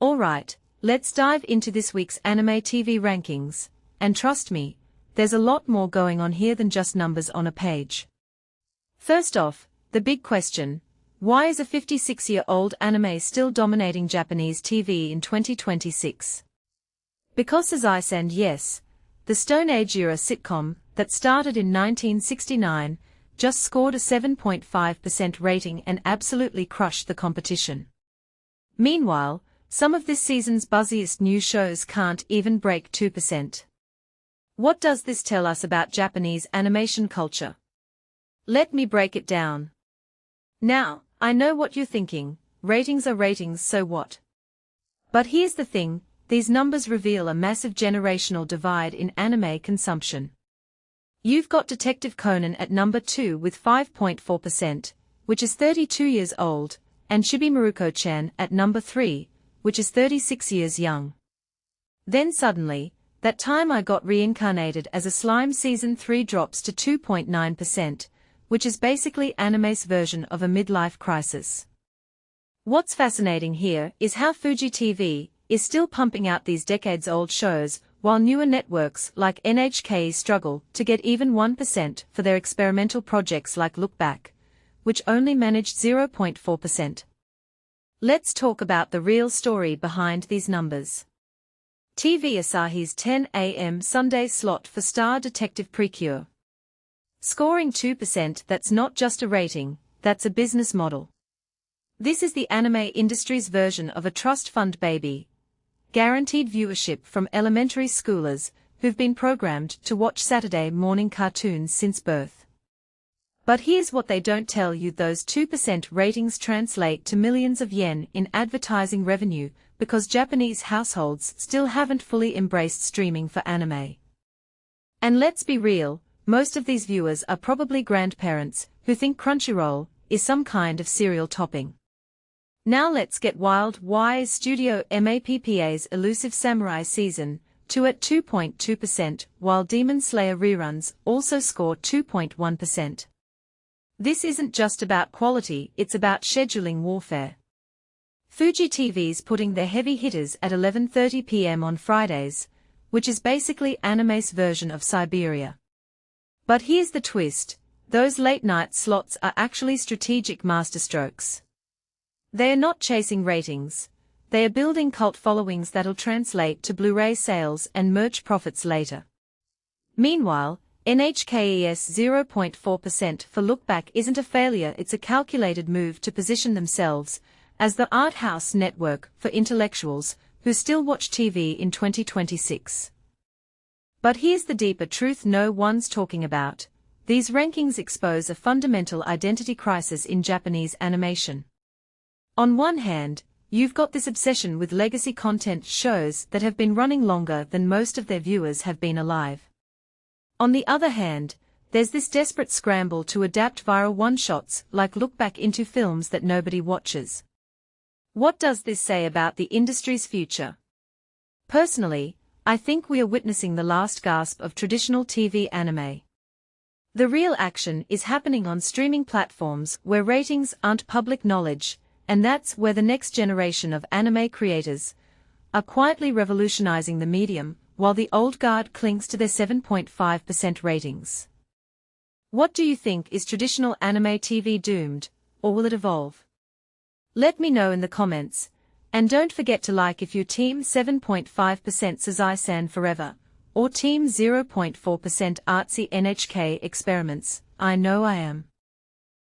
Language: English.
Alright, let's dive into this week's anime TV rankings, and trust me, there's a lot more going on here than just numbers on a page. First off, the big question: why is a 56-year-old anime still dominating Japanese TV in 2026? Because Sazae-san, yes, the Stone Age era sitcom that started in 1969 just scored a 7.5% rating and absolutely crushed the competition. Meanwhile, some of this season's buzziest new shows can't even break 2%. What does this tell us about Japanese animation culture? Let me break it down. Now, I know what you're thinking: ratings are ratings, so what? But here's the thing: these numbers reveal a massive generational divide in anime consumption. You've got Detective Conan at number 2 with 5.4%, which is 32 years old, and Chibi Maruko-chan at number 3, which is 36 years young. Then suddenly, That Time I Got Reincarnated as a Slime Season 3 drops to 2.9%, which is basically anime's version of a midlife crisis. What's fascinating here is how Fuji TV is still pumping out these decades-old shows, while newer networks like NHK struggle to get even 1% for their experimental projects like Look Back, which only managed 0.4%. Let's talk about the real story behind these numbers. TV Asahi's 10 a.m. Sunday slot for Star Detective Precure. Scoring 2%, that's not just a rating, that's a business model. This is the anime industry's version of a trust fund baby. Guaranteed viewership from elementary schoolers who've been programmed to watch Saturday morning cartoons since birth. But here's what they don't tell you: those 2% ratings translate to millions of yen in advertising revenue, because Japanese households still haven't fully embraced streaming for anime. And let's be real, most of these viewers are probably grandparents who think Crunchyroll is some kind of cereal topping. Now let's get wild. Why is Studio MAPPA's Elusive Samurai Season 2 at 2.2%, while Demon Slayer reruns also score 2.1%? This isn't just about quality, it's about scheduling warfare. Fuji TV's putting their heavy hitters at 11:30 p.m. on Fridays, which is basically anime's version of Siberia. But here's the twist: those late-night slots are actually strategic masterstrokes. They are not chasing ratings, they are building cult followings that'll translate to Blu-ray sales and merch profits later. Meanwhile, NHKE's 0.4% for Look Back isn't a failure, it's a calculated move to position themselves as the art house network for intellectuals who still watch TV in 2026. But here's the deeper truth no one's talking about: these rankings expose a fundamental identity crisis in Japanese animation. On one hand, you've got this obsession with legacy content shows that have been running longer than most of their viewers have been alive. On the other hand, there's this desperate scramble to adapt viral one-shots like Look Back into films that nobody watches. What does this say about the industry's future? Personally, I think we are witnessing the last gasp of traditional TV anime. The real action is happening on streaming platforms where ratings aren't public knowledge, and that's where the next generation of anime creators are quietly revolutionizing the medium, while the old guard clings to their 7.5% ratings. What do you think? Is traditional anime TV doomed, or will it evolve? Let me know in the comments, and don't forget to like if you're Team 7.5% Sazae-san forever, or Team 0.4% artsy NHK experiments. I know I am.